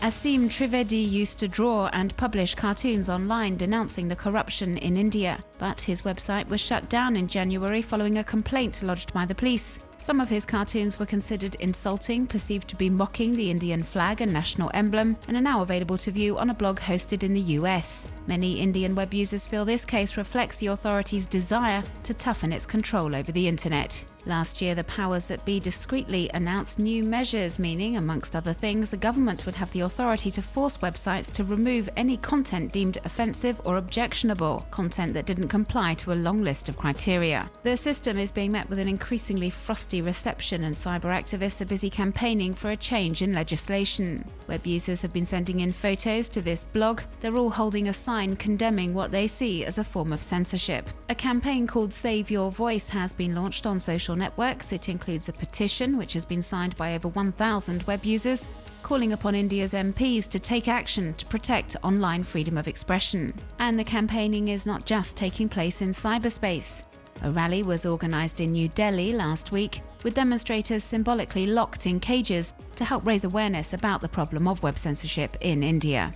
Asim Trivedi used to draw and publish cartoons online denouncing the corruption in India, but his website was shut down in January following a complaint lodged by the police. Some of his cartoons were considered insulting, perceived to be mocking the Indian flag and national emblem, and are now available to view on a blog hosted in the US. Many Indian web users feel this case reflects the authorities' desire to toughen its control over the internet. Last year, the powers that be discreetly announced new measures, meaning, amongst other things, the government would have the authority to force websites to remove any content deemed offensive or objectionable, content that didn't comply to a long list of criteria. The system is being met with an increasingly frosty reception, and cyber activists are busy campaigning for a change in legislation. Web users have been sending in photos to this blog. They're all holding a sign condemning what they see as a form of censorship. A campaign called Save Your Voice has been launched on social networks. It includes a petition which has been signed by over 1,000 web users, calling upon India's MPs to take action to protect online freedom of expression. And the campaigning is not just taking place in cyberspace. A rally was organised in New Delhi last week, with demonstrators symbolically locked in cages to help raise awareness about the problem of web censorship in India.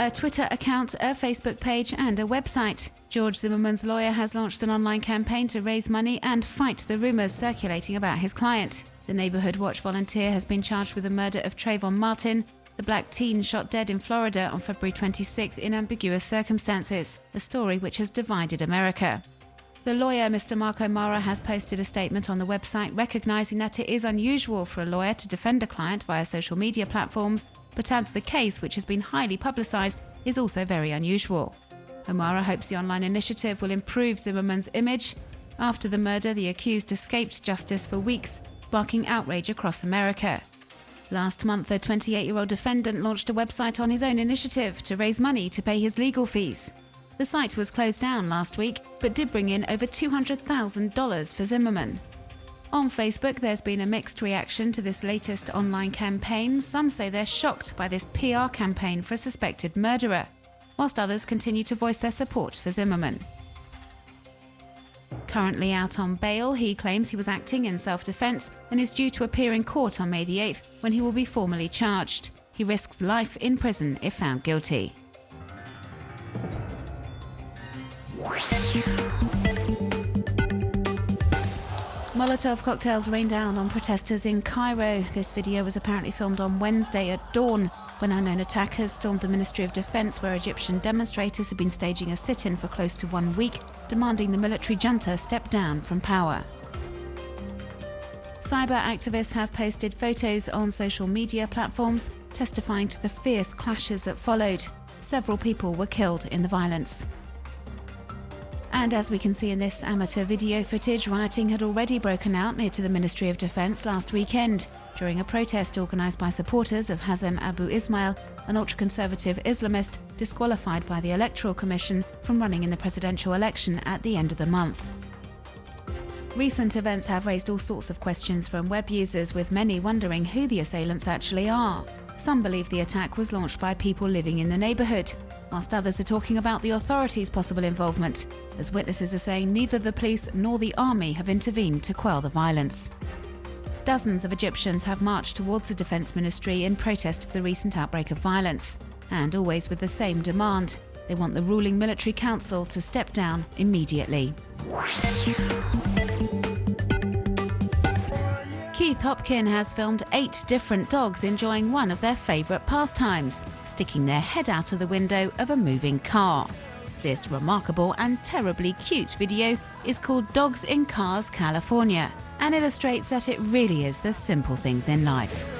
A Twitter account, a Facebook page and a website. George Zimmerman's lawyer has launched an online campaign to raise money and fight the rumours circulating about his client. The Neighbourhood Watch volunteer has been charged with the murder of Trayvon Martin, the black teen shot dead in Florida on February 26th in ambiguous circumstances, a story which has divided America. The lawyer, Mr. Mark O'Mara, has posted a statement on the website recognising that it is unusual for a lawyer to defend a client via social media platforms, but adds the case, which has been highly publicised, is also very unusual. O'Mara hopes the online initiative will improve Zimmerman's image. After the murder, the accused escaped justice for weeks, sparking outrage across America. Last month, a 28-year-old defendant launched a website on his own initiative to raise money to pay his legal fees. The site was closed down last week, but did bring in over $200,000 for Zimmerman. On Facebook, there's been a mixed reaction to this latest online campaign. Some say they're shocked by this PR campaign for a suspected murderer, whilst others continue to voice their support for Zimmerman. Currently out on bail, he claims he was acting in self-defense and is due to appear in court on May the 8th, when he will be formally charged. He risks life in prison if found guilty. Molotov cocktails rained down on protesters in Cairo. This video was apparently filmed on Wednesday at dawn, when unknown attackers stormed the Ministry of Defense, where Egyptian demonstrators have been staging a sit-in for close to 1 week, demanding the military junta step down from power. Cyber activists have posted photos on social media platforms, testifying to the fierce clashes that followed. Several people were killed in the violence. And as we can see in this amateur video footage, rioting had already broken out near to the Ministry of Defense last weekend during a protest organised by supporters of Hazem Abu Ismail, an ultra-conservative Islamist disqualified by the Electoral Commission from running in the presidential election at the end of the month. Recent events have raised all sorts of questions from web users, with many wondering who the assailants actually are. Some believe the attack was launched by people living in the neighbourhood, whilst others are talking about the authorities' possible involvement, as witnesses are saying neither the police nor the army have intervened to quell the violence. Dozens of Egyptians have marched towards the Defence Ministry in protest of the recent outbreak of violence, and always with the same demand. They want the ruling military council to step down immediately. Keith Hopkin has filmed 8 different dogs enjoying one of their favourite pastimes, sticking their head out of the window of a moving car. This remarkable and terribly cute video is called Dogs in Cars, California, and illustrates that it really is the simple things in life.